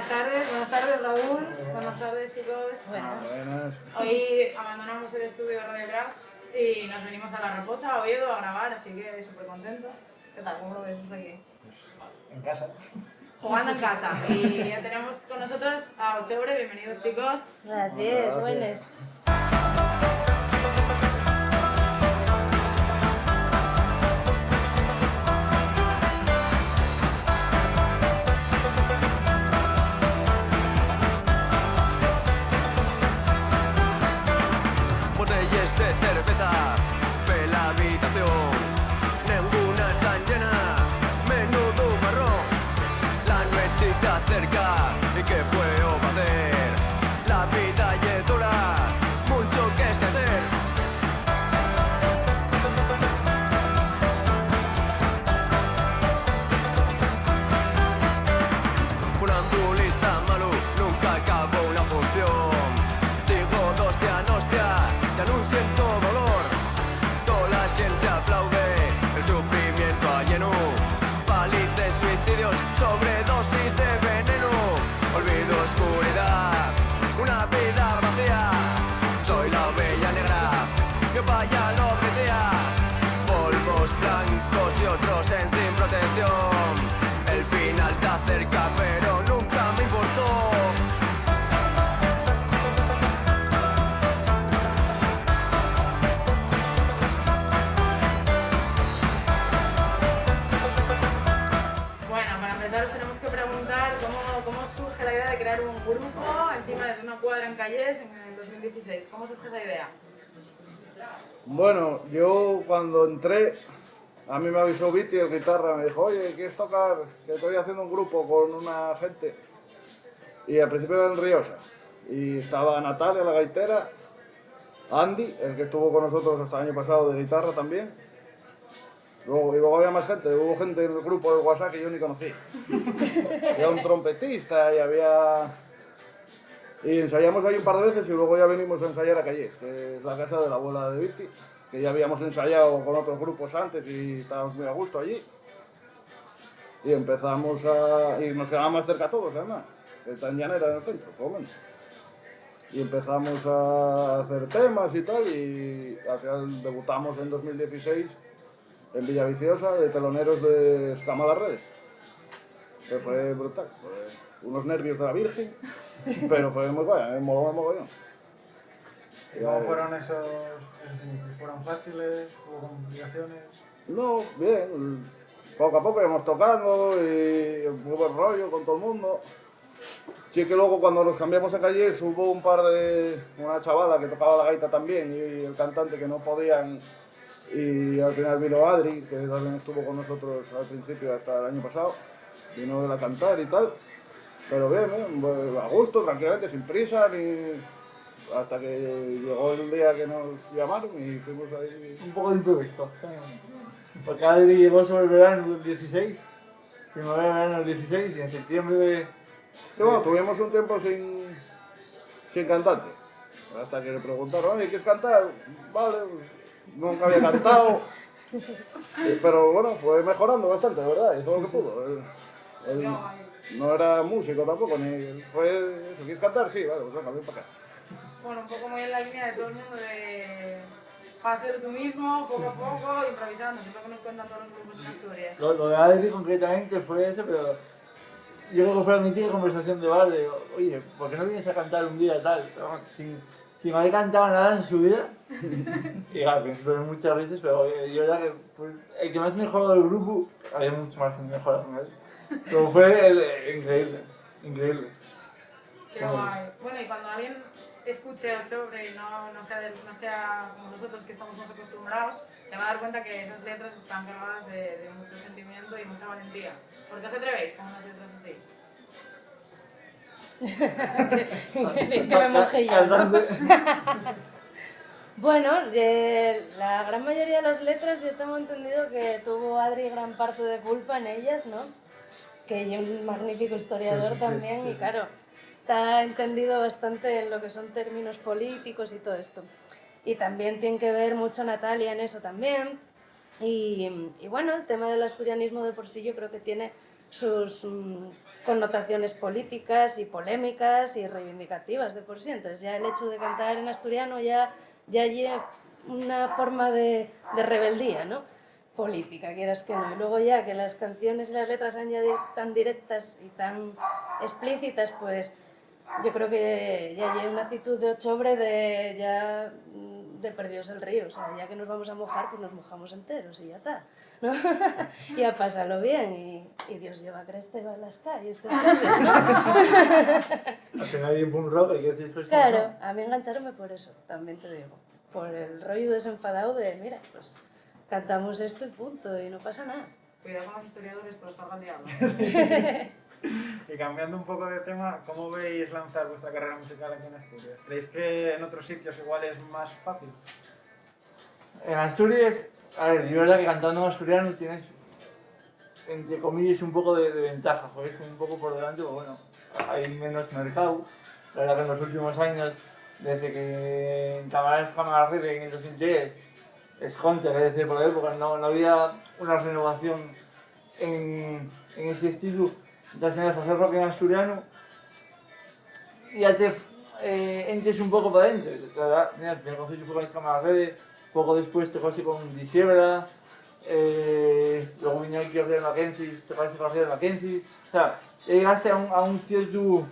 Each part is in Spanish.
Buenas tardes Raúl, buenas tardes chicos. Buenas. Hoy abandonamos el estudio de Radio Brass y nos venimos a La Raposa, a Oviedo, a grabar, así que súper contentos. ¿Qué tal? ¿Cómo lo ves aquí? En casa. Jugando en casa. Y ya tenemos con nosotros a Ochobre, bienvenidos chicos. Gracias, buenas. Botellas de cerveza, pela habitación, ninguna tan llena, menudo marrón. La noche está cerca, ¿y qué puedo hacer? La vida es dura, mucho que esquecer. Funambulista malo, nunca acabo una función. Sigo d'hòstia en hòstia, ya no siento dolor. Toda la gente aplaude, el sufrimiento lleno. Palices, suicidios, sobredosis de veneno. Olvido, oscuridad, una vida vacía. Soy la oveja negra, que vaya lo decía. Polvos blancos y otros en sin protección. El final está cerca, pero nunca me importó. Bueno, para empezar os tenemos que preguntar cómo surge la idea de crear un grupo encima de una cuadra en Calles en el 2016. ¿Cómo surge esa idea? Bueno, yo cuando entré, a mí me avisó Viti, el guitarra, me dijo, oye, ¿quieres tocar? Que estoy haciendo un grupo con una gente. Y al principio era en Riosa. Y estaba Natalia, la gaitera, Andy, el que estuvo con nosotros hasta el año pasado de guitarra también. Luego había más gente, hubo gente en el grupo de WhatsApp que yo ni conocí. Había un trompetista y había... Y ensayamos ahí un par de veces y luego ya venimos a ensayar a Calles, que es la casa de la abuela de Viti, que ya habíamos ensayado con otros grupos antes y estábamos muy a gusto allí. Y empezamos a... y nos quedaba más cerca a todos además, que Tañana era en el centro, por lo menos. Y empezamos a hacer temas y tal, y al final debutamos en 2016 en Villaviciosa de teloneros de Escama las Redes, que fue brutal, fue unos nervios de la Virgen, pero fue muy guay, me moló mogollón. ¿Y cómo fueron esos inicios? ¿Fueron fáciles? ¿Hubo complicaciones? No, bien, poco a poco íbamos tocando y muy buen rollo con todo el mundo. Sí que luego cuando nos cambiamos a Calles hubo una chavala que tocaba la gaita también y el cantante que no podían. Y al final vino Adri, que también estuvo con nosotros al principio hasta el año pasado, vino a cantar y tal, pero bien, a gusto, tranquilamente, sin prisa, hasta que llegó el día que nos llamaron y fuimos ahí. Un poco de imprevisto. Porque Adri llegó sobre el verano del 16, primavera verano del 16 y en septiembre de... Y bueno, tuvimos un tiempo sin cantante, hasta que le preguntaron, oye, ¿quieres cantar? Vale. Nunca había cantado, pero bueno, fue mejorando bastante, de verdad, hizo lo que pudo. Él no era músico tampoco, ni fue eso. ¿Quieres cantar? Sí, vale, pues venga, ven para acá. Bueno, un poco muy en la línea de todo el mundo de hacer tú mismo, poco a poco, improvisando, que es lo que nos cuentan todos los grupos en Asturias. Lo de Adri concretamente fue eso, pero yo creo que fue mi tía conversación de bar, de oye, ¿por qué no vienes a cantar un día tal? Vamos, sin haber cantado nada en su vida. Y claro, al principio muchas veces, pero yo era que fue el que más mejoró del grupo, había mucho margen de mejora con él. Pero fue increíble. Qué guay. Bueno, y cuando alguien escuche Ochobre y no sea como nosotros que estamos más acostumbrados, se va a dar cuenta que esas letras están cargadas de mucho sentimiento y mucha valentía. ¿Por qué os atrevéis con unas letras así? Es que me mojé yo, ¿no? Bueno, la gran mayoría de las letras yo tengo entendido que tuvo Adri gran parte de culpa en ellas, ¿no? Que es un magnífico historiador también y claro, está entendido bastante en lo que son términos políticos y todo esto. Y también tiene que ver mucho Natalia en eso también. Y bueno, el tema del asturianismo de por sí yo creo que tiene sus connotaciones políticas y polémicas y reivindicativas de por sí. Entonces ya el hecho de cantar en asturiano ya hay una forma de rebeldía, ¿no? Política, quieras que no. Y luego ya que las canciones y las letras sean ya tan directas y tan explícitas, pues yo creo que ya hay una actitud de Ochobre de perdidos el río. O sea, ya que nos vamos a mojar, pues nos mojamos enteros y ya está, ¿no? Y a pasarlo bien y Dios lleva cresta y va en las calles, estas cosas, ¿no? Al final hay un punk rock, hay que decir que es Claro, a mí engancharme por eso, también te digo. Por el rollo desenfadado de, mira, pues cantamos esto y punto, y no pasa nada. Cuidado con los historiadores que los carga el diablo. Y cambiando un poco de tema, ¿cómo veis lanzar vuestra carrera musical aquí en Asturias? ¿Creéis que en otros sitios igual es más fácil? En Asturias, a ver, yo verdad que cantando en asturiano tienes, entre comillas, un poco de ventaja, joder, es un poco por delante, pero bueno, hay menos mercado. La verdad que en los últimos años, desde que en Camarás Camararrebe en el 2010, Esconte, es decir, por la época, no había una renovación en ese estilo. Entonces, al hacer rock en asturiano, ya te entres un poco para adentro. La verdad, mira, el primer concierto fue con Camararrebe, poco después tocóse con Disiebra, luego vino aquí Order Mackenzie, tocóse con Order Mackenzie. O sea, llegaste a un cierto,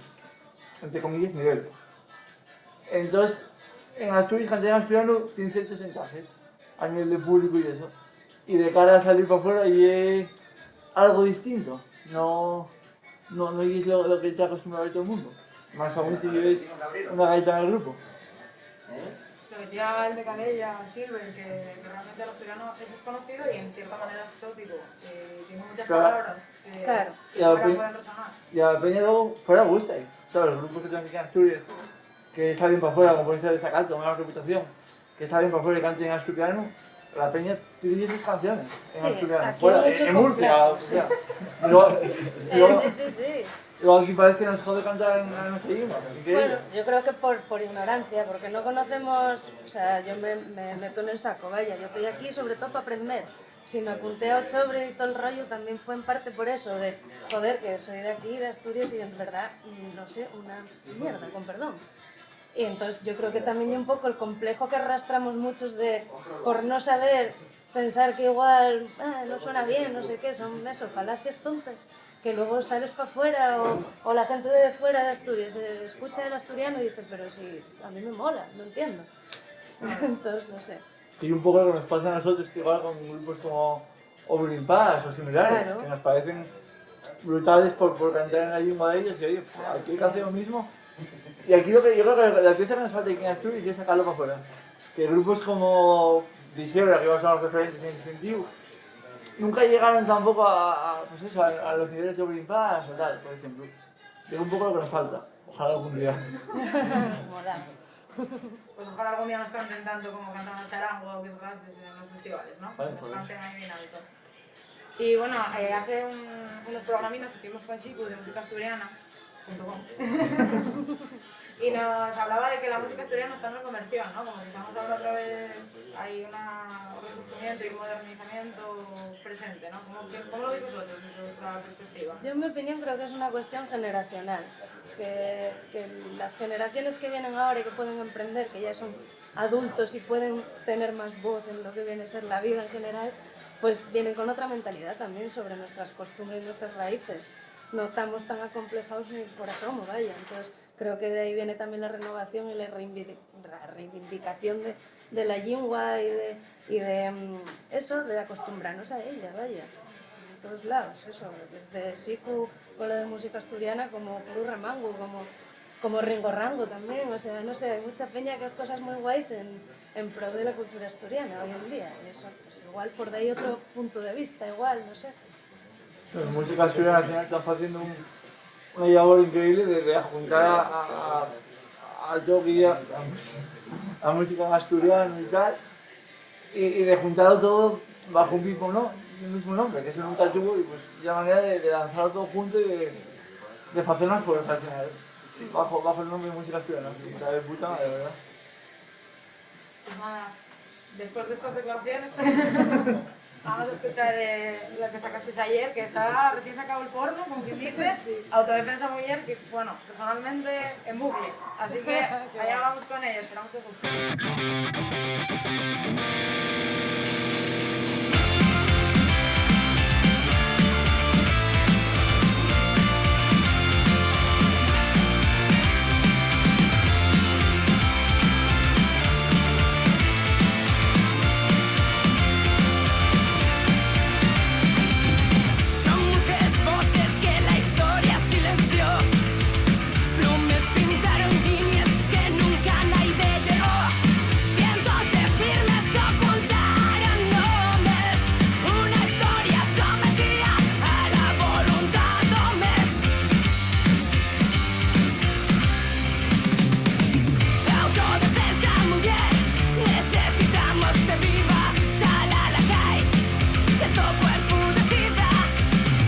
entre comillas, nivel. Entonces, en Asturias, cantar en asturiano tiene ciertos ventajas a nivel de público y eso. Y de cara a salir para afuera y es algo distinto. No es lo que está acostumbrado a todo el mundo. Más aún si lleves una gaita en el grupo. Lo decía el de Calella, Silver, que realmente el asturiano es desconocido y en cierta manera exótico. Tiene muchas Claro. palabras que Claro. fuera pueden resonar. Y a la peña luego fuera gusta. O sea, los grupos que tienen aquí en Asturias, que salen para afuera, como puede ser de Sacato, una reputación, que salen para afuera y canten en asturiano, la peña tiene esas canciones en Sí, asturiano. aquí Fuera, hay mucho en Murcia, complejo, o sea. Luego, Sí. luego aquí parece que nos jode cantar en no sé idioma. Bueno, yo creo que por ignorancia, porque no conocemos, o sea, yo me meto en el saco, vaya, yo estoy aquí sobre todo para aprender. Si me apunté a Ochobre y todo el rollo también fue en parte por eso, de joder, que soy de aquí, de Asturias y en verdad, no sé, una mierda, con perdón. Y entonces yo creo que también hay un poco el complejo que arrastramos muchos de, por no saber, pensar que igual no suena bien, no sé qué, son eso, falacias tontas, que luego sales para afuera o la gente de fuera de Asturias escucha el asturiano y dice, pero si a mí me mola, no entiendo. Entonces, no sé. Y un poco lo que nos pasa a nosotros, que igual con grupos como Oberlin Pass o similares, Claro. que nos parecen brutales por cantar en la lengua de ellos, y oye, pues, aquí hay que hacer lo mismo. Y aquí yo creo que la pieza que nos falta aquí en Asturias es sacarlo para afuera. Que grupos como Disiebra, que son los referentes en ese sentido, nunca llegaron tampoco pues eso, a los niveles de Oberlin Pass o tal, por ejemplo. Es un poco lo que nos falta. Ojalá algún día. Mola. Pues ojalá algún día nos canten tanto como cantan el charango o que es gases en los festivales, ¿no? Vale, Nos pues. canten ahí bien alto. Y bueno, hace unos programinos estuvimos con Chico de música asturiana.com y nos hablaba de que la música asturiana está en reconversión, ¿no? Como si estamos hablando otra vez, hay un resurgimiento y un modernizamiento presente, ¿no? ¿Cómo lo veis vosotros desde vuestra perspectiva? Yo en mi opinión creo que es una cuestión generacional, que las generaciones que vienen ahora y que pueden emprender, que ya son adultos y pueden tener más voz en lo que viene a ser la vida en general, pues vienen con otra mentalidad también sobre nuestras costumbres y nuestras raíces. No estamos tan acomplejados ni por asomo, vaya. Entonces creo que de ahí viene también la renovación y la reivindicación de la lengua y de eso, de acostumbrarnos a ella, vaya. En todos lados, eso, desde Siku con lo de música asturiana como Puru Remango, como Ringo Rango también, o sea, no sé, hay mucha peña que hace cosas muy guays en pro de la cultura asturiana hoy en día, y eso, pues igual por de ahí otro punto de vista, igual, no sé. La música asturiana al final están haciendo una labor increíble de juntar a todo que ya a música en asturiano y tal, y de juntarlo todo bajo un mismo nombre, que eso nunca tuvo, y pues la manera de lanzarlo todo junto y de hacer unas cosas al final, bajo el nombre de música asturiana, que está de puta madre, de verdad. Pues nada, después de estas declaraciones, Vamos a escuchar lo que sacasteis ayer, que está recién sacado el forno, como quien dice, Autodefensa Muller, que, bueno, personalmente en bucle. Así que allá vamos con ellos, esperamos que os guste. Son muchas voces que la historia silenció. Plumes pintaron líneas que nunca nadie llegó. Cientos de firmes ocultaron nombres. Una historia sometida a la voluntad de hombres. Autodefensa mujer, necesitamos de viva. Sal a la calle, que tu cuerpo decida.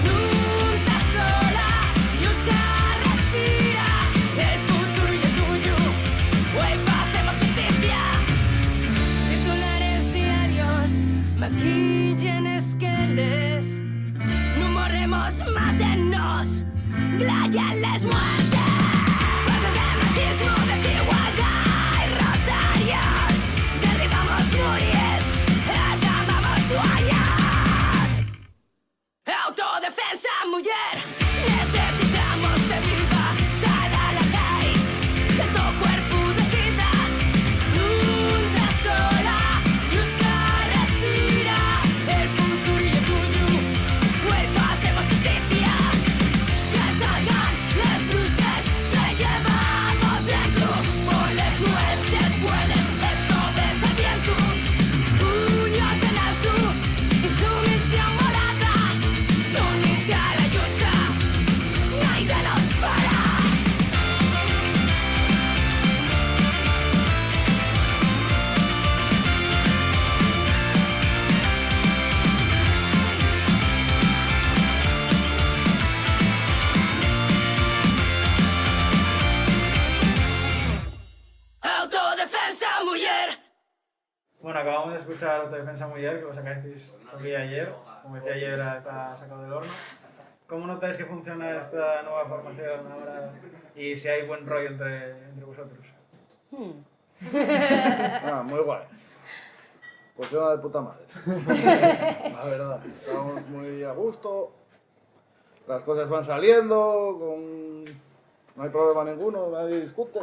Nunca sola, lucha, respira. El futuro y el tuyo, hoy hacemos justicia. Titulares diarios, maquillen esqueles. No morremos, mátennos, gláyanles muerte. Fuerzas de machismo, desigualdad y rosarios. Derribamos muries, acabamos guayas. Autodefensa mujer, necesitamos de viva. Sal a la calle, que tu cuerpo decida. Nunca sola, lucha, respira. El futuro y el tuyo, hoy hacemos justicia. Que salgan las luces que llevamos dentro. Por las nueces hueles, esto desaliento. Puños en alto, insumisión morada. Unida a la lucha, nadie nos para. Autodefensa mujer. Bueno, acabamos de escuchar Autodefensa Muller, que lo sacasteis el día de ayer. Como decía ayer, está sacado del horno. ¿Cómo notáis que funciona esta nueva formación ahora? Y si hay buen rollo entre vosotros. Muy guay. Funciona de puta madre. La verdad, estamos muy a gusto. Las cosas van saliendo, no hay problema ninguno, nadie discute.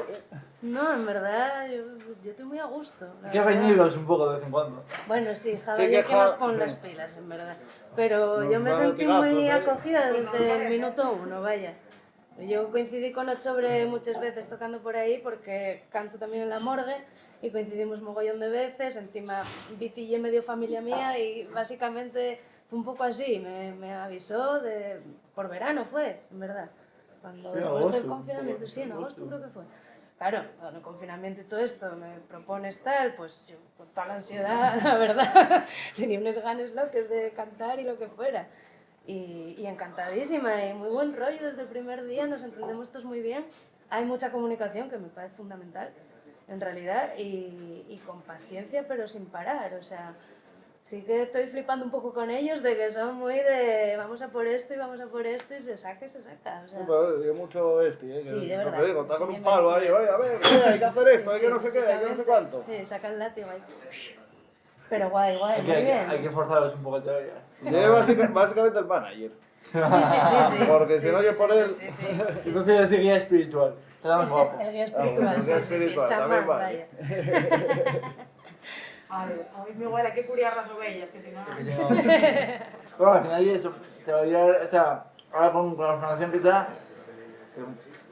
No, en verdad, yo estoy muy a gusto. la Qué verdad. reñidos un poco de vez en cuando. Bueno, sí, Sí, Javier que que nos Ja- pone sí. las pilas, en verdad. Pero Nos yo me da sentí latigazos, muy ¿eh? acogida desde el minuto 1, vaya. Yo coincidí con Ochobre muchas veces tocando por ahí porque canto también en la morgue y coincidimos mogollón de veces. Encima, Viti es medio familia mía y básicamente fue un poco así. Me avisó por verano fue, en verdad. Cuando Sí, después del agosto, confinamiento, sí, en agosto creo que fue. Claro, con el confinamiento y todo esto me propones tal, pues yo con toda la ansiedad, la verdad, tenía unos ganas locos de cantar y lo que fuera. Y encantadísima y muy buen rollo desde el primer día, nos entendemos todos muy bien. Hay mucha comunicación que me parece fundamental, en realidad, y con paciencia pero sin parar, o sea, sí que estoy flipando un poco con ellos de que son muy de vamos a por esto y vamos a por esto y se saca, o sea... Pero dio mucho que Sí, de lo verdad. que digo, está Sí, con un me palo ahí, parece. oye, a ver, hay que hacer esto, hay que no sé qué, hay que no sé básicamente. cuánto. Sí, saca el látigo ahí. Pero guay, Hay muy bien. que forzarlos un poco todavía. Y es básicamente el manager. Sí, sí. Porque si Sí, no, sí, yo por sí, él- Sí, sí, Si no quiero decir guía espiritual, queda más guapo. El guía espiritual, el guía sí, espiritual, chamán, también vale. vaya. A mí me igual hay que curiar las ovejas, que si no... Bueno, al final eso, te va a ir, o sea, ahora con la formación que está, que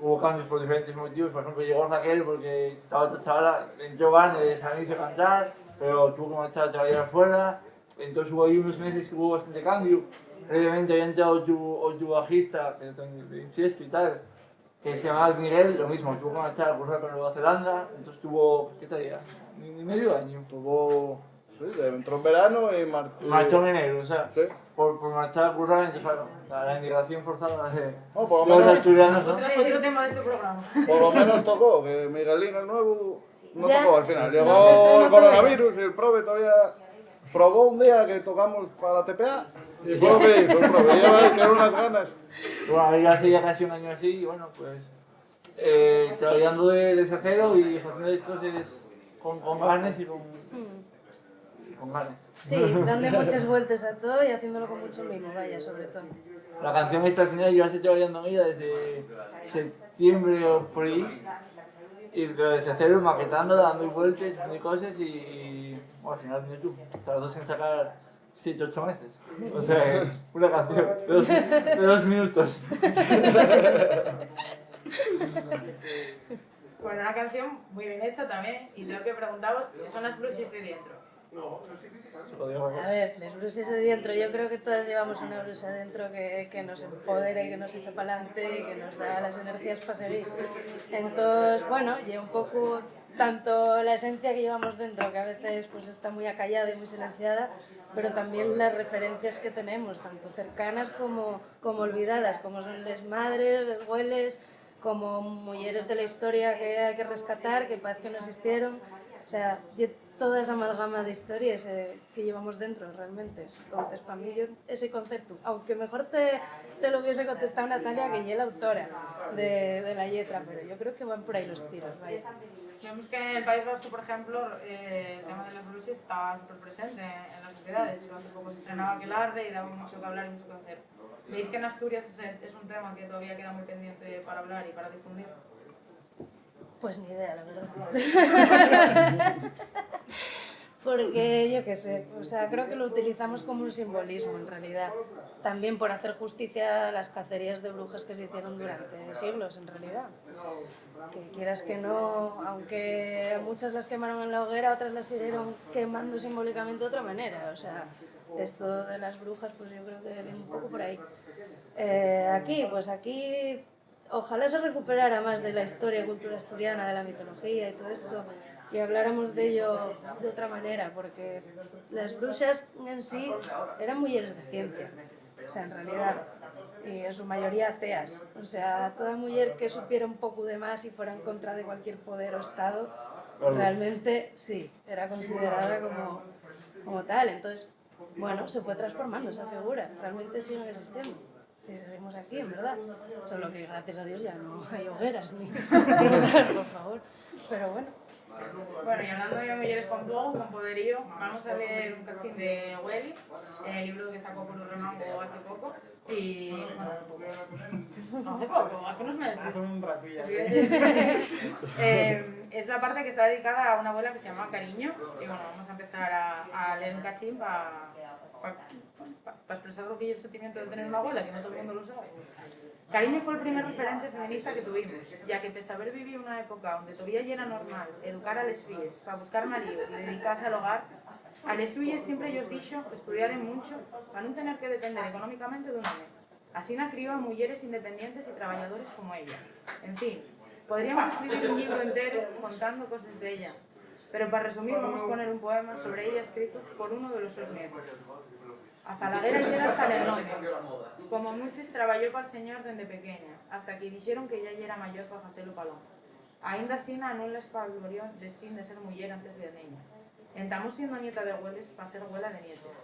hubo cambios por diferentes motivos, por ejemplo llegó Raquel porque estaba otra chavala, entró Van de San Luis a cantar, pero tuvo que marchar a trabajar afuera, entonces hubo ahí unos meses que hubo bastante cambio, previamente había entrado otro bajista, que también de infiesto y tal, que se llamaba Miguel, lo mismo, tuvo que marchar a cursar con Nueva Zelanda, entonces tuvo, ¿qué te diría? Ni medio año. Tuvo, sí, entró en verano y Marchó en enero, o sea, Sí. por marchar a currar, entonces, claro, la inmigración forzada de No, por lo los menos- asturianos, ¿no? Ese es otro tema de este programa. Por lo menos tocó, que Miguelín el nuevo no Ya. tocó al final. No se Llegó estrenó el coronavirus y el prove todavía probó un día que tocamos para la TPA. Y fue lo que hizo, ya veis que eran unas ganas. Bueno, ya hace ya casi un año así, y bueno, pues trabajando de sacero y haciendo las cosas con ganas y con ganas. Sí, dando muchas vueltas a todo y haciéndolo con mucho mimo, vaya, sobre todo. La canción esta al final yo la estoy trabajando en ella desde septiembre o por ahí. Y desde cero, maquetándola, dando vueltas, haciendo cosas y bueno, al final de YouTube, tardó sin sacar 7 o 8 meses. O sea, una canción de 2 minutos. Bueno, una canción muy bien hecha también, y tengo que preguntaros qué son las blues de dentro. A ver, las brusas de dentro, yo creo que todas llevamos una brusa dentro que nos empodera y que nos echa para adelante y que nos da las energías para seguir. Entonces, bueno, lleva un poco tanto la esencia que llevamos dentro, que a veces pues está muy acallada y muy silenciada, pero también las referencias que tenemos, tanto cercanas como olvidadas, como son las madres, los abuelos, como mujeres de la historia que hay que rescatar, que parece que no existieron. O sea, toda esa amalgama de historias que llevamos dentro, realmente. Entonces, para mí, ese concepto, aunque mejor te lo hubiese contestado Natalia, que ella es la autora de la letra, pero yo creo que van por ahí los tiros, vaya. Vemos que en el País Vasco, por ejemplo, el tema de las blues estaba súper presente en la sociedad. De hecho, hace poco se estrenaba Aquelarre y daba mucho que hablar y mucho que hacer. ¿Veis que en Asturias es un tema que todavía queda muy pendiente para hablar y para difundir? Pues ni idea, la verdad. Porque yo qué sé, o sea, creo que lo utilizamos como un simbolismo en realidad. También por hacer justicia a las cacerías de brujas que se hicieron durante siglos en realidad. Que quieras que no, aunque muchas las quemaron en la hoguera, otras las siguieron quemando simbólicamente de otra manera. O sea, esto de las brujas, pues yo creo que viene un poco por ahí. Aquí, ojalá se recuperara más de la historia y cultura asturiana, de la mitología y todo esto, y habláramos de ello de otra manera, porque las brujas en sí eran mujeres de ciencia, o sea, en realidad, y en su mayoría ateas. O sea, toda mujer que supiera un poco de más y fuera en contra de cualquier poder o estado, realmente sí, era considerada como tal. Entonces, bueno, se fue transformando esa figura, realmente siguen existiendo. Y seguimos aquí, en verdad. Solo que gracias a Dios ya no hay hogueras ni nada, por favor. Pero bueno. Bueno, y hablando de mujeres con fuego, con poderío, vamos a leer un cachín de Welly, el libro que sacó por Remango hace poco. Y bueno, no hace poco, hace unos meses. Hace un ratillo. Es la parte que está dedicada a una abuela que se llama Cariño. Y bueno, vamos a empezar a leer un cachín para expresar lo que es el sentimiento de tener una abuela, que no todo el mundo lo sabe. Cariño fue el primer referente feminista que tuvimos, ya que pese a haber vivido una época donde todavía ya era normal educar a les filles para buscar marido y dedicarse al hogar, a les suyes siempre ellos dicho que estudiaren mucho para no tener que depender económicamente de un hombre. Así na crió a mujeres independientes y trabajadores como ella. En fin, podríamos escribir un libro entero contando cosas de ella, pero para resumir vamos a poner un poema sobre ella escrito por uno de los sus nietos. A Zalaguera y era hasta el nombre. Como muchos trabajó para el señor desde pequeña, hasta que dijeron que ya era mayor para hacerlo paloma. Ainda así, non les pavorió el destino de ser mujer antes de niña. Entamos siendo nieta de abuelos para ser abuela de nietes.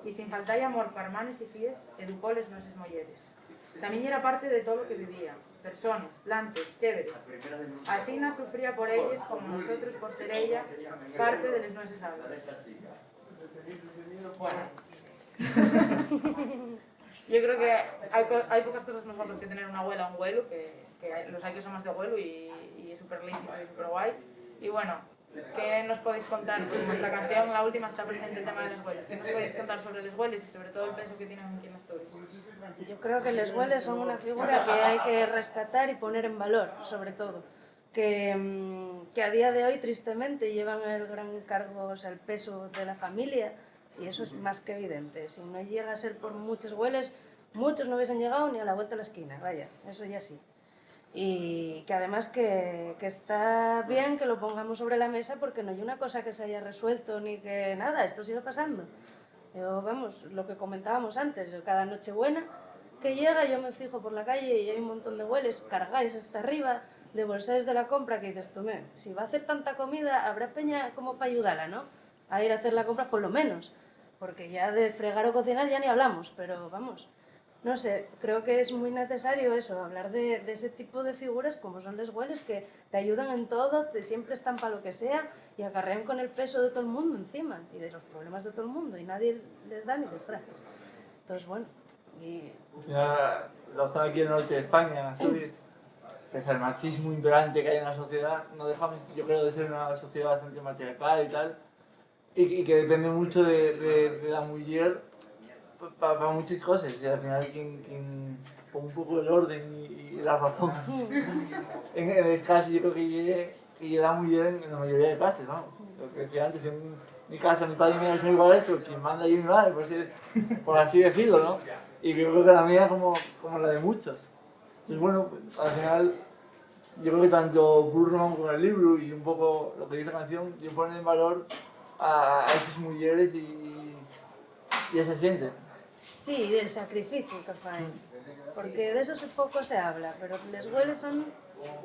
Y sin faltar amor para hermanes y fíes, educóles nuestras mujeres. También era parte de todo lo que vivía. Personas, plantas, chéveres. Así no sufría por ellas como nosotros por ser ella parte de las nuestras almas. Bueno. Yo creo que hay pocas cosas mejores que tener una abuela o un abuelo, que los hay que son más de abuelo y es súper lícito y súper guay. Y bueno, ¿qué nos podéis contar? En nuestra canción, la última, está presente el tema de los abuelos. ¿Qué nos podéis contar sobre los abuelos y sobre todo el peso que tienen aquí en Asturias? Yo creo que los abuelos son una figura que hay que rescatar y poner en valor, sobre todo. Que a día de hoy, tristemente, llevan el gran cargo, o sea, el peso de la familia. Y eso es más que evidente. Si no llega a ser por muchos abuelos, muchos no hubiesen llegado ni a la vuelta de la esquina, vaya, eso ya sí. Y que además que está bien que lo pongamos sobre la mesa porque no hay una cosa que se haya resuelto ni que nada, esto sigue pasando. Yo, vamos, lo que comentábamos antes, cada Nochebuena que llega yo me fijo por la calle y hay un montón de abuelos cargáis hasta arriba de bolsas de la compra que dices tú, si va a hacer tanta comida, habrá peña como para ayudarla, ¿no? A ir a hacer la compra por lo menos. porque ya de fregar o cocinar ya ni hablamos, pero vamos, no sé, creo que es muy necesario eso, hablar de ese tipo de figuras como son les güeles, que te ayudan en todo, siempre están para lo que sea y acarrean con el peso de todo el mundo encima y de los problemas de todo el mundo y nadie les da ni les gracias. Entonces, bueno, y... Al final, la zona aquí en el norte de España, en Asturias, pese al machismo imperante que hay en la sociedad, no dejamos, yo creo, de ser una sociedad bastante matriarcal y tal, y que depende mucho de la mujer para muchas cosas, y al final quien pone un poco el orden y la razón en el caso yo creo que llega muy bien en la mayoría de casos, ¿no? Lo que decía antes, en mi casa mi padre y mi madre son iguales, pero quien manda allí es mi madre, por así decirlo, ¿no? Y yo creo que la mía como la de muchos. Entonces bueno, pues, al final yo creo que tanto Burman como el libro y un poco lo que dice la canción, yo ponen en valor a esas mujeres y esa gente. Sí, del sacrificio que fan, porque de eso poco se habla, pero les güeles son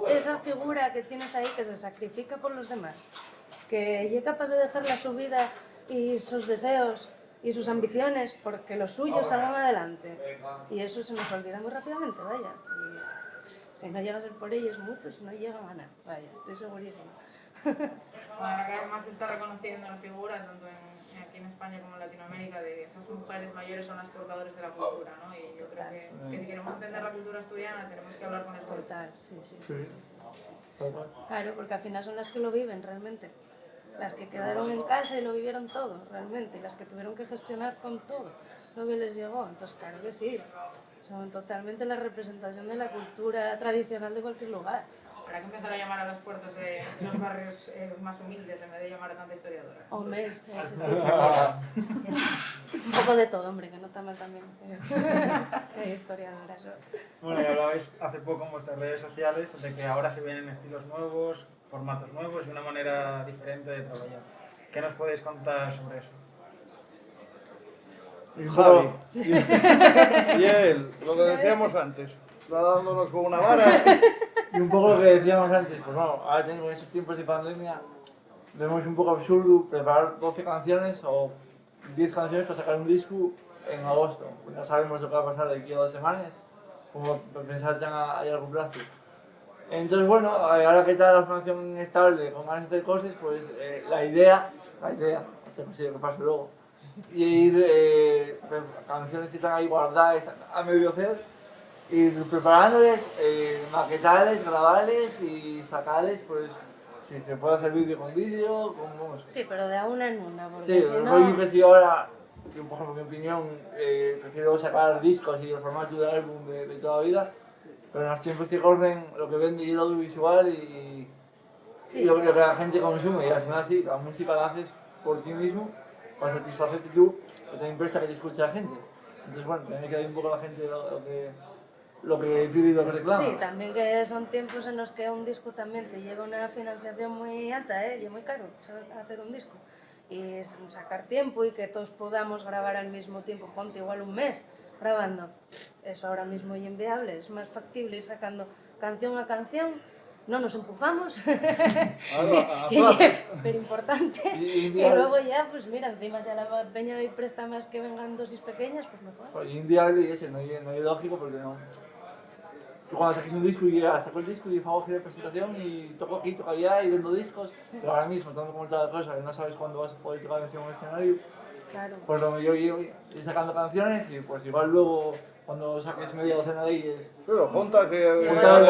esa figura que tienes ahí que se sacrifica por los demás, que es capaz de dejarla su vida y sus deseos y sus ambiciones porque los suyos salgan adelante. Y eso se nos olvida muy rápidamente, vaya. Y si no llega a ser por ellos muchos, no llegan a nada, vaya, estoy segurísima. Bueno, ahora que además se está reconociendo la figura, tanto aquí en España como en Latinoamérica, de que esas mujeres mayores son las portadoras de la cultura, ¿no? Y yo creo que si queremos entender la cultura asturiana tenemos que hablar con esto. Total, sí. Claro, porque al final son las que lo viven realmente. Las que quedaron en casa y lo vivieron todo, realmente. Y las que tuvieron que gestionar con todo lo que les llegó. Entonces, claro que sí. Son totalmente la representación de la cultura tradicional de cualquier lugar. Habrá que empezar a llamar a las puertas de los barrios más humildes en vez de llamar a tanta historiadora. Hombre, un poco de todo, hombre, que no está mal también. Historiadoras. Bueno, y hablabais hace poco en vuestras redes sociales de que ahora se vienen estilos nuevos, formatos nuevos y una manera diferente de trabajar. ¿Qué nos podéis contar sobre eso? Javi. Y él, lo que decíamos antes, está dándonos con una vara. Y un poco lo que decíamos antes, pues bueno, ahora tengo en esos tiempos de pandemia, vemos un poco absurdo preparar 12 canciones o 10 canciones para sacar un disco en agosto. No sabemos lo que va a pasar de aquí a 2 semanas, como pensar tan a largo plazo. Entonces bueno, ahora que está la formación estable, con ganas de hacer cosas, pues la idea, no sé qué pasa luego, y ir canciones que están ahí guardadas a medio hacer, y preparándoles, maquetarles, grabarles y sacarles, pues si se puede hacer vídeo con vídeo, con... Sí, pero de a una en una, porque Sí, si no... no... Yo que ahora, yo, por ejemplo, en mi opinión, prefiero sacar discos y el formato de álbum de toda la vida, pero en los tiempos que corren lo que vende es el audiovisual y lo que la gente consume, y al final sí, la música la haces por ti mismo, para satisfacerte tú, pero también presta que te escuche la gente. Entonces bueno, también que dar un poco a la gente lo que pide y lo que reclama. Sí, también que son tiempos en los que un disco también te lleva una financiación muy alta, y es muy caro hacer un disco. Y sacar tiempo y que todos podamos grabar al mismo tiempo, ponte igual un mes grabando. Eso ahora mismo es inviable, es más factible ir sacando canción a canción, no nos empujamos, pero importante. Y luego ya, pues mira, encima si a la peña le presta más que vengan dosis pequeñas, pues mejor. Pues inviable y ese, no es lógico porque no... Tú cuando saques un disco y ya saco el disco y hago de presentación y toco aquí, toco allá y vendo discos, pero ahora mismo estando como tal cosa que no sabes cuándo vas a poder tocar encima de un escenario, Claro. pues lo que yo ir sacando canciones y pues igual luego cuando saques media docena de ellas... Pero juntas y Juntas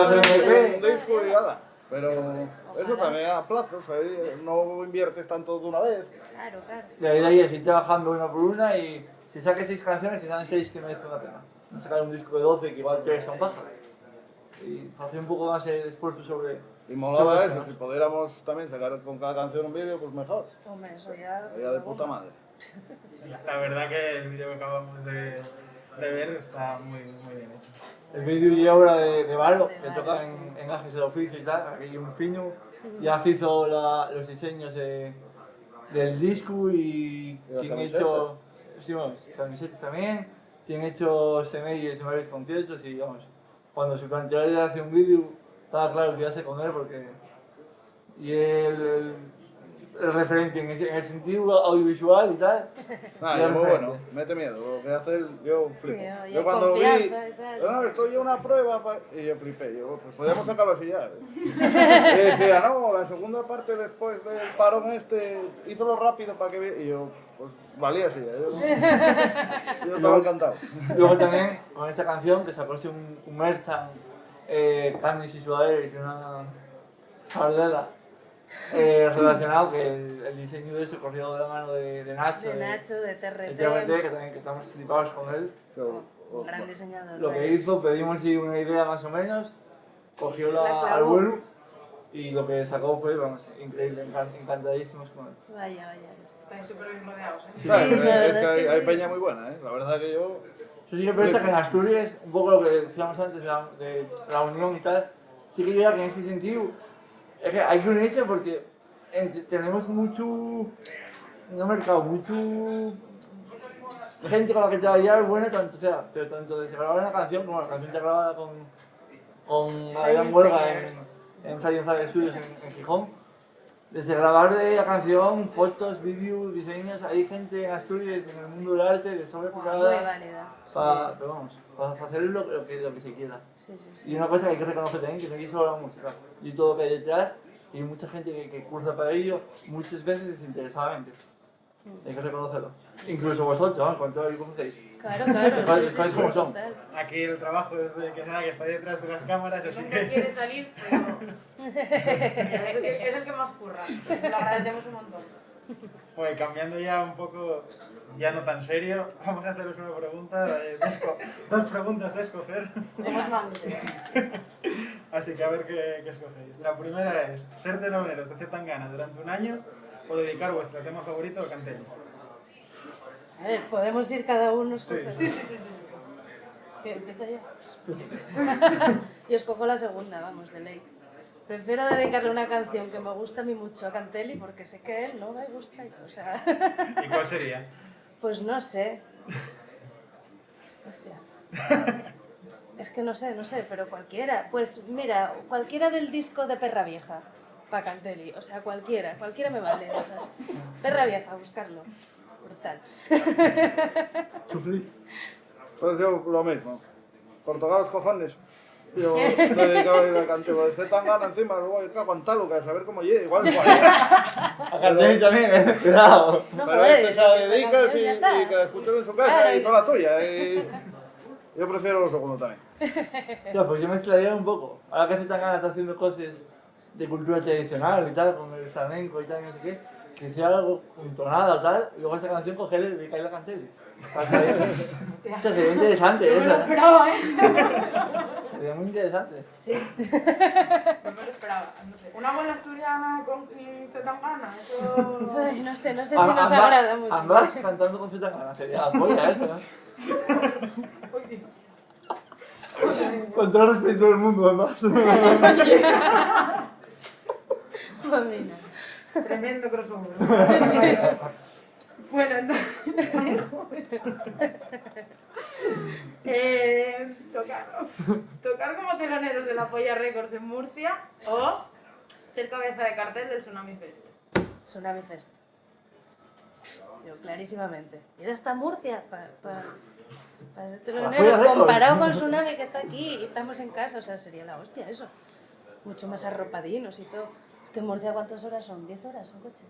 un disco y nada. Pero eso también a plazos, no inviertes tanto de una vez. Claro. La idea es ir trabajando una por una y si saques 6 canciones, que sean 6 que merecen la pena. No sacar un disco de 12 que igual 3 son bajas. Y hacer un poco más de esfuerzo sobre... Y molaba eso, si pudiéramos también sacar con cada canción un vídeo, pues mejor. Hombre, eso ya... Sería de puta madre. La verdad que el vídeo que acabamos de ver está muy bien hecho. El vídeo y obra de Valo, que Valo, toca sí. en Gajes del Oficio y tal, aquí un fino, ya hizo los diseños del disco y las quien ha camisetas. hecho, sí, bueno, camisetas también, quien ha hecho semillas en varios conciertos y vamos, cuando se planteó la idea de hacer un vídeo, estaba claro que iba a ser con él porque y él el referente en el sentido audiovisual y tal. Ah, Y es el muy referente. bueno, mete miedo. Lo que hace él, yo flipo. Sí, oye, yo cuando vi, confianza y tal. no, estoy en una prueba, y yo flipé. Yo, pues podríamos sacarlo así ya. Y decía, no, la segunda parte después del parón hízolo rápido para que vi-". Y yo, pues valía así. Yo estaba encantado. Luego también con esta canción que sacóse un merchan, camis y sudaderas y una fardela relacionado que el diseño de eso corrió de la mano de Nacho. De Nacho, de TRT, que también que estamos flipados con él. un gran diseñador. Lo que vaya. hizo, pedimos sí, una idea más o menos, cogió La al clavó. vuelo y lo que sacó fue, vamos, increíble, encantadísimos con él. Vaya, vaya. Estáis súper bien rodeados, ¿eh? Sí, Claro, la es verdad que es que hay sí. peña muy buena, La verdad que yo... Yo sí que pienso que en Asturias, un poco lo que decíamos antes de la unión y tal, sí que diría que en ese sentido es que hay que unirse porque tenemos mucho mercado, mucho gente con la que te va a llevar buena, tanto sea, pero tanto de grabar una canción como la canción te grabada con Adrián Huelga en Fly Studios en Gijón. Desde grabar de la canción, fotos, vídeos, diseños, hay gente en Asturias, en el mundo del arte, que sobre Muy preparada válida. pero vamos, para hacer lo que se quiera. Sí, sí, sí. Y una cosa que hay que reconocer también, que no hay solo la música, y todo lo que hay detrás, y mucha gente que cursa para ello, muchas veces desinteresadamente. Hay que reconocerlo. Incluso vosotros, ¿no? Con todo lo que conocéis. Claro, claro. ¿Cuál- Sí, sí, cuáles sí, cómo son? total. Aquí el trabajo es de que nada, que está detrás de las cámaras, así Nunca que... quiere salir, pero es el que más curra. Lo agradecemos un montón. Bueno, cambiando ya un poco, ya no tan serio, vamos a haceros una pregunta, dos preguntas de escoger, Somos mangos. así que a ver qué escogéis. La primera es, ser teloneros de Zetangana durante un año o dedicar vuestro tema favorito al Cantelli. A ver, podemos ir cada uno. Sí. Sí. ¿Qué, empieza ya? Yo escojo la segunda, vamos, de ley. Prefiero dedicarle una canción que me gusta a mí mucho a Cantelli porque sé que a él no me gusta. O sea, ¿Y cuál sería? pues no sé. Hostia. Es que no sé, pero cualquiera. Pues mira, cualquiera del disco de Perra Vieja, para Cantelli. O sea, cualquiera me vale de esas. Perra Vieja, buscarlo. Brutal. Sufrí. Pues yo lo mismo. Por tocar los cojones. Yo me dedicaba a ir al canteo de Zetangana encima, luego hay que aguantarlo, que a saber cómo llega, igual. A Cantelli también, cuidado. No, Pero joder, este se la esa dedicas canción y ya está. que la escuchen en su casa Claro, y y toda la que tuya. Y yo prefiero lo segundo también. Ya, pues yo mezclaría un poco. Ahora que Zetangana está haciendo cosas de cultura tradicional y tal, con el flamenco y tal, no sé qué, que hiciera algo con tonada o tal, y luego esa canción cogerle y dedicarle a Cantelli. Sería interesante No me lo eso. esperaba, ¿eh? Sería muy interesante. Sí. No me lo esperaba. No sé. Una buena asturiana con Zetangana, eso... Ay, no sé si nos agrada mucho. Ambas cantando con Zetangana, sería la polla eso, ¿no? Uy, Dios. Con todo el respeto del mundo, además. Mamina. Tremendo crossover. Bueno, entonces... tocar como teloneros de la Polla Records en Murcia o ser cabeza de cartel del Tsunami Fest. Tsunami Fest. Yo, clarísimamente. Ir hasta Murcia para Polla teloneros Records. comparado con Tsunami que está aquí y estamos en casa. O sea, sería la hostia eso. Mucho más arropadinos y todo. Es que en Murcia, ¿cuántas horas son? ¿10 horas en coche?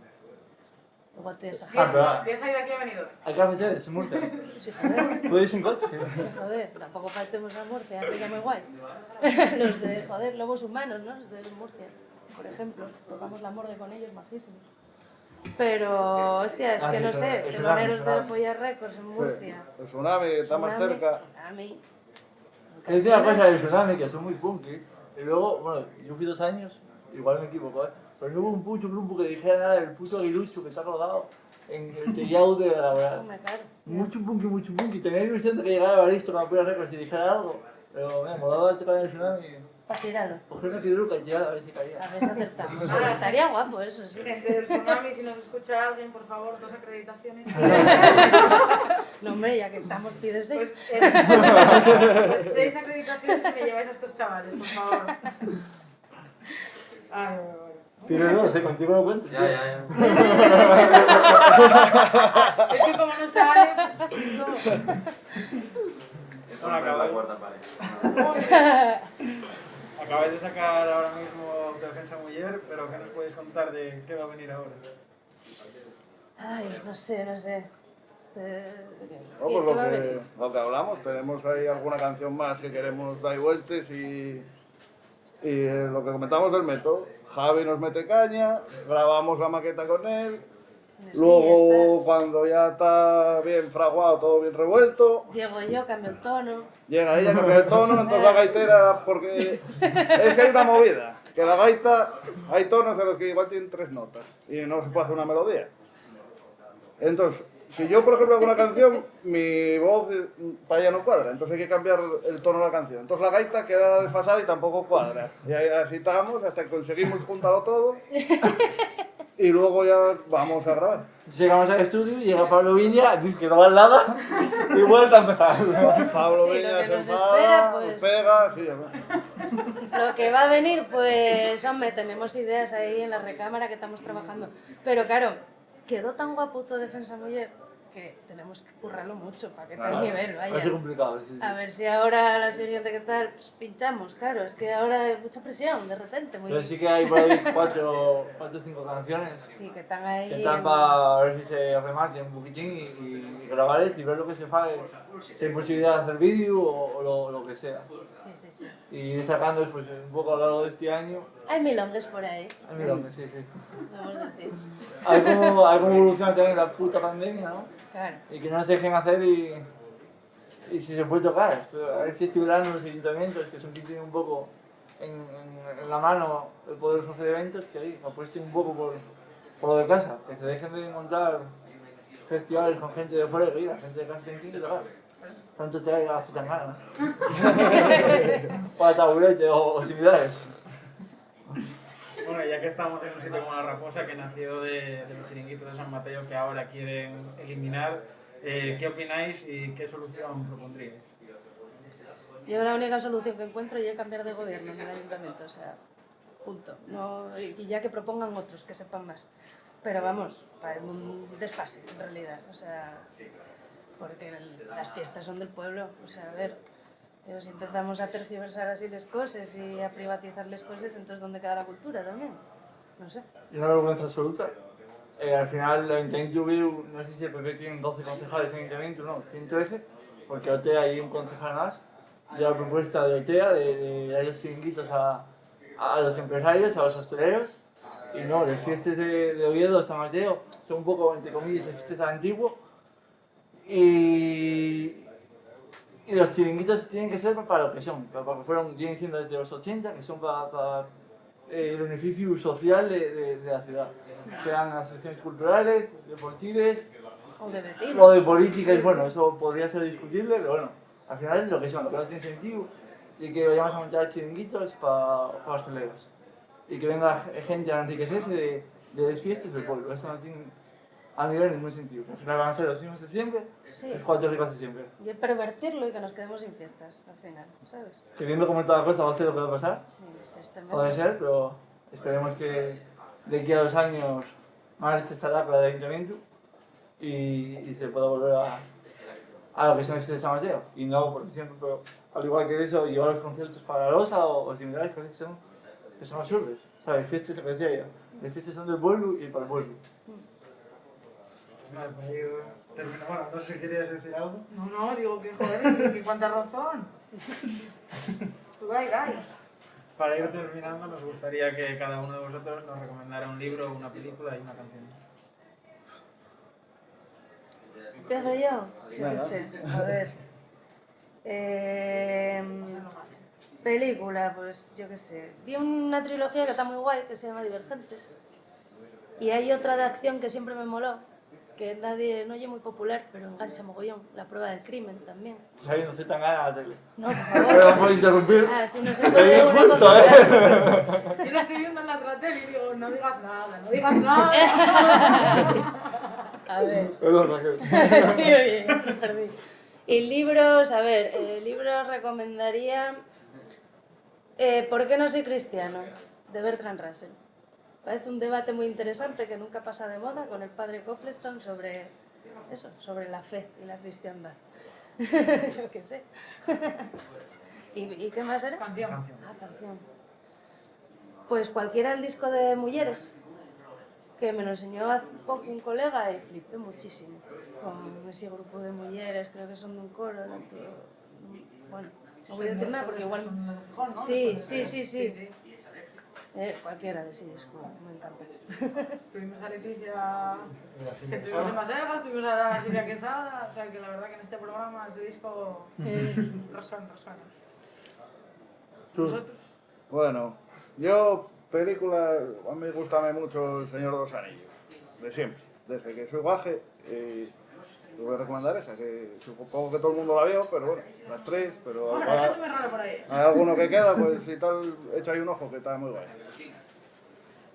Igual estoy exagerando. pero- 10 hay de aquí a venido. Hay cafeterías en Murcia. Sí, joder. ¿Puedes ir sin coche? Sí, joder, tampoco faltemos a Murcia, que muy guay. Los de, joder, lobos humanos, ¿no? Los de Murcia, por ejemplo. Tocamos la morgue con ellos, majísimos. Pero, hostia, es Ah, que sí, no eso- sé, eso teloneros da- de Polla Records en Murcia. El tsunami está más Tsunami, cerca. Tsunami. Es una cosa del Tsunami que son muy punkis. Y luego, bueno, yo fui 2 años, igual me equivoco, ¿eh? Pero no hubo un puto grupo que dijera nada del puto aguilucho que está colgado en el tellado de la laboral. Hombre, claro. Mucho punky. Tenía ilusión de que llegara Baristo con la Polla Records y dijera algo. Pero, mira, me daba a tocar en el Tsunami. Para tirarlo. Coger una piedruca y tirar a ver si caía. A ver si acertamos. Estaría guapo eso, sí. Gente del Tsunami, si nos escucha alguien, por favor, 2 acreditaciones. No, hombre, ya que estamos, pide 6. Pues 6 acreditaciones y me lleváis a estos chavales, por favor. Ay, bueno. Tiene dos, contigo lo cuento. Ya, ya, ya. Es que como no sale, no. Bueno, La cuarta pared. acabáis de sacar ahora mismo Defensa Muller, pero ¿qué nos podéis contar de qué va a venir ahora? Ay, no sé. No, ¿Qué pues va a venir? lo que hablamos, tenemos ahí alguna canción más que queremos dar vueltas y lo que comentamos del método. Javi nos mete caña, grabamos la maqueta con él, Sí, luego cuando ya está bien fraguado, todo bien revuelto, Llego yo, cambio el tono. llega ella, cambia el tono, entonces la gaitera, porque es que hay una movida, que la gaita, hay tonos en los que igual tienen 3 notas y no se puede hacer una melodía. Entonces, si yo, por ejemplo, hago una canción, mi voz para ella no cuadra, entonces hay que cambiar el tono de la canción. Entonces la gaita queda desfasada y tampoco cuadra. Y ahí así estamos hasta que conseguimos juntarlo todo y luego ya vamos a grabar. Llegamos al estudio, llega Pablo Viña, dice que no va nada y vuelve a empezar. Pablo Sí, Viña lo que se nos enfada, espera, nos pues- pega, sí, ya va. Lo que va a venir, pues, hombre, tenemos ideas ahí en la recámara que estamos trabajando. Pero claro, quedó tan guapo todo Defensa Muller que tenemos que currarlo mucho para que tal nivel, Va a ser vaya. complicado. Sí, sí. A ver si ahora la siguiente que tal, pues, pinchamos, claro, es que ahora hay mucha presión, de repente, muy Pero sí que hay por ahí 4 o 5 canciones Sí, que están ahí. que están para ver si se remarque un poquitín y grabar y ver lo que se fa, si hay posibilidad de hacer vídeo o lo que sea. Sí. Y ir sacando pues, un poco a lo largo de este año. Hay milongues por ahí, Ay, mira, sí. vamos a decir. Hay como evoluciona también la puta pandemia, ¿no? Claro. Y que no nos dejen hacer y si se puede tocar. Pero a ver si este verano los ayuntamientos, que son quien tienen un poco en la mano el poder hacer eventos, que ahí apuesten un poco por lo de casa, que se dejen de montar festivales con gente de fuera y la gente de casa tiene que tocar. Tanto te hay la gana, ¿no? Para taburete o similares. Bueno, ya que estamos en un sitio como La Raposa, que nació de los chiringuitos de San Mateo que ahora quieren eliminar, ¿qué opináis y qué solución propondríais? Yo la única solución que encuentro es cambiar de gobierno en el ayuntamiento, o sea, punto. No, y ya que propongan otros que sepan más. Pero vamos, para un desfase en realidad, o sea, porque las fiestas son del pueblo, o sea, a ver, pero si empezamos a tergiversar así las cosas y a privatizar las cosas, entonces ¿dónde queda la cultura también? No sé. Y una vergüenza absoluta. Al final, el ayuntamiento viu, no sé si el PP tiene 12 concejales en el ayuntamiento, no, tiene 13, porque OTEA hay un concejal más. Y la propuesta de OTEA de dar los chiringuitos a los empresarios, a los hosteleros. Y no, las fiestas de Oviedo, San Mateo, son un poco, entre comillas, las fiestas antiguas. Y los chiringuitos tienen que ser para lo que son, para que fueron, vienen siendo desde los 80, que son para el beneficio social de la ciudad. Sean asociaciones culturales, deportivas, O de vecinos. o de política, y bueno, eso podría ser discutible, pero bueno, al final es lo que son, lo que no tiene sentido, y que vayamos a montar chiringuitos para los hosteleros. Y que venga gente a enriquecerse de las fiestas del pueblo, eso no tiene a nivel ningún sentido. Al final van a ser los mismos de siempre, Sí. los 4 ricos de siempre. Y pervertirlo y que nos quedemos sin fiestas, al final, ¿sabes? Que viendo cómo está la cosa va a ser lo que va a pasar, Sí, tristemente. puede ser, pero esperemos que de aquí a 2 años marche esta lacra del ayuntamiento y se pueda volver a lo que son las fiestas de San Mateo. Y no, por ejemplo, pero al igual que eso, llevar los conciertos para la Rosa o similares, que son absurdos. O sea, las fiestas, lo que decía yo, las fiestas son del pueblo y para el pueblo. Vale, pues ir terminando. Bueno, no sé si querías decir algo. No, digo que joder, que cuánta razón. Tú dai. Para ir terminando, nos gustaría que cada uno de vosotros nos recomendara un libro, una película y una canción. ¿Empiezo yo? Yo qué sé, a ver. Película, pues yo qué sé. Vi una trilogía que está muy guay, que se llama Divergentes. Y hay otra de acción que siempre me moló, que nadie, no es muy popular, pero engancha mogollón. La prueba del crimen también. Sabiendo si tan gana la tele. No, por Pero favor. no puedo interrumpir. Ah, si no se Pero puede bien una justo, contra Yo la estoy viendo en la tele y digo, no digas nada. A ver. Perdón, Raquel. Sí, oye, me perdí. Y libros, a ver, libros recomendaría ¿Por qué no soy cristiano? De Bertrand Russell. parece un debate muy interesante que nunca pasa de moda con el padre Copleston sobre eso, sobre la fe y la cristiandad. Yo qué sé. ¿Y qué más era? Canción. Ah, canción. Pues cualquiera del disco de Mujeres, que me lo enseñó hace poco un colega y flipé muchísimo con ese grupo de mujeres, creo que son de un coro. Bueno, no voy a decir nada porque igual... Sí. Cualquiera de ese disco, me encanta. Tuvimos a Leticia, que tuvimos en Masegas, tuvimos a Silvia Quesada, o sea que la verdad que en este programa ese disco resuena. ¿Vosotros? Bueno, yo, película, a mí me gusta mucho El Señor de los Anillos, de siempre, desde que soy guaje. Te voy a recomendar esa, que supongo que todo el mundo la vio, pero bueno, las tres, pero Bueno, déjame raro por ahí. hay alguno que queda, pues si tal, echa ahí un ojo, que está muy guay.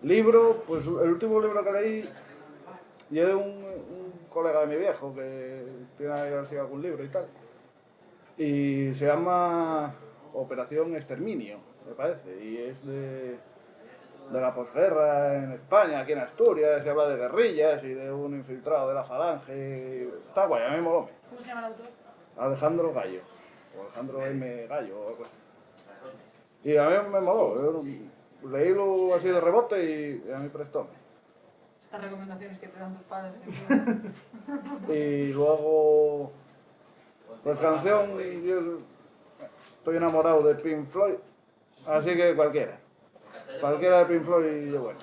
Libro, pues el último libro que leí, y es de un colega de mi viejo, que tiene ahí así algún libro y tal, y se llama Operación Exterminio, me parece, y es de la posguerra en España, aquí en Asturias, se habla de guerrillas y de un infiltrado de la falange. Está guay, a mí me moló. ¿Cómo se llama el autor? Alejandro Gallo, o Alejandro M. Gallo, o algo así. Y a mí me moló, leílo así de rebote y a mí prestóme. Estas recomendaciones que te dan tus padres. Y luego, pues canción, yo estoy enamorado de Pink Floyd, así que cualquiera de Pink Floyd y yo bueno.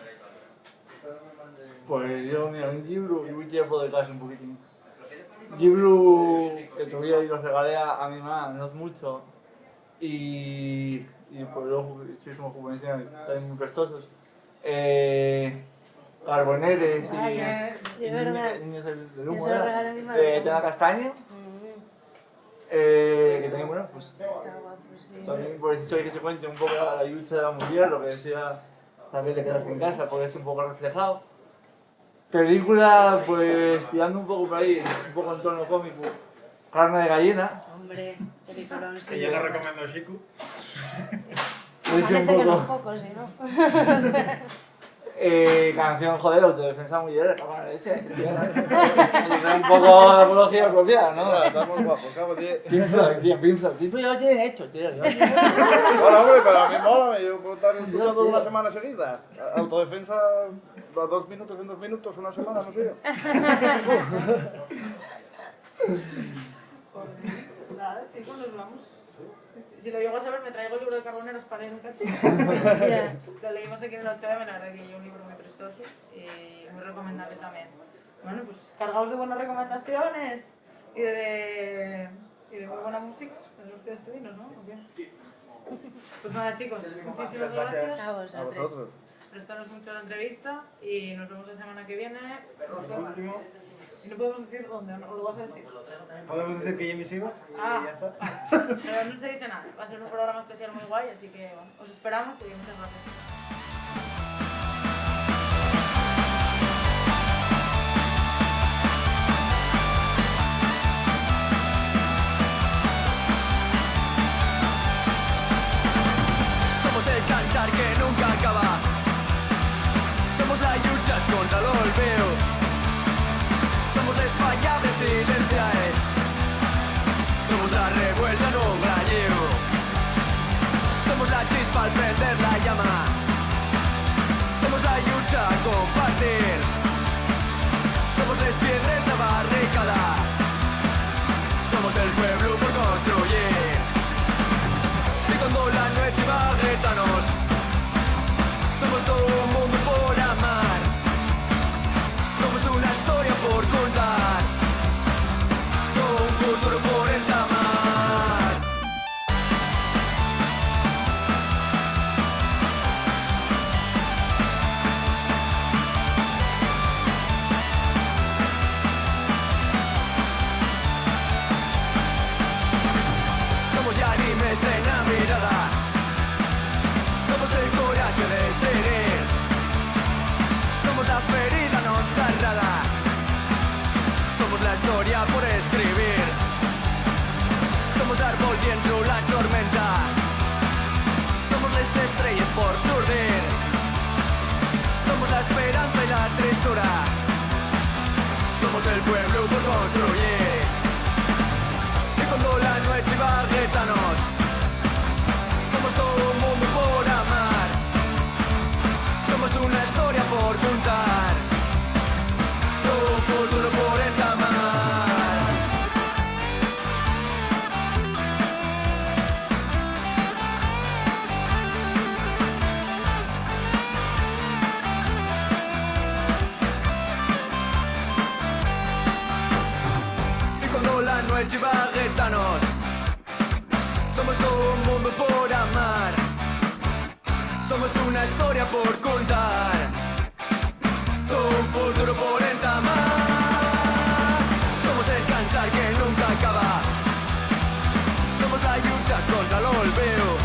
Pues yo, mira, un libro y un tiempo de casa un poquitín. Libro que todavía los regalé a mi mamá, no es mucho. Y pues luego, si somos como decían, también muy prestosos. Carboneres y de verdad. Niños del Yo humo. se lo regalé a mi madre. Tena Castaño. Que también, bueno, pues Está guapo, sí. también por eso hay que se cuente un poco la lucha de la mujer, lo que decía también de quedarse en casa, porque es un poco reflejado. Película, pues tirando un poco por ahí, un poco en tono cómico, Carne de gallina. Hombre, peliculón, Que sí. yo le recomiendo Shiku. Parece que no es poco, si no. Canción, joder, autodefensa mujer, cámara ese. Un poco de apología propia, ¿no? Estamos guapos, cabrón, tío. Pink Floyd ya lo tienes hecho, tío. Bueno, hombre, pero a mí mola, yo puedo estar escuchando una semana seguida. Autodefensa, 2 minutos en 2 minutos, una semana, no sé yo. Pues nada, chicos, nos vamos. Si lo llego a saber, me traigo el libro de Carboneros para ir un cachito. Ya. Lo leímos aquí en el 8M, la verdad que yo un libro muy prestoso y muy recomendable también. Bueno, pues cargaos de buenas recomendaciones y de muy buena música. Tenemos que despedirnos, ¿no? ¿O qué? Pues nada, chicos, muchísimas gracias. A A vosotros. vosotros. Prestaros mucho la entrevista y nos vemos la semana que viene. Y no podemos decir dónde, ¿no? ¿O lo vas a decir? Podemos decir que Jimmy sigo y ya está. Vale. Pero no se dice nada. Va a ser un programa especial muy guay, así que bueno, os esperamos y muchas gracias. Somos el cantar que nunca acaba. Somos las luchas contra el olvido. Somos despayables silenciales. Somos la revuelta en un gallego. Somos la chispa al prender la llama. Somos la lucha a compartir. Somos les piedras de barricada. Somos el pueblo por construir. Y cuando la noche va a gritarnos, somos todo un mundo por amar. Somos una historia por contar. Todo un futuro por entamar. como chivaguetanos. Somos todo un mundo por amar. Somos una historia por contar. Todo un futuro por entamar. Somos el cantar que nunca acaba. Somos las luchas contra el olvido.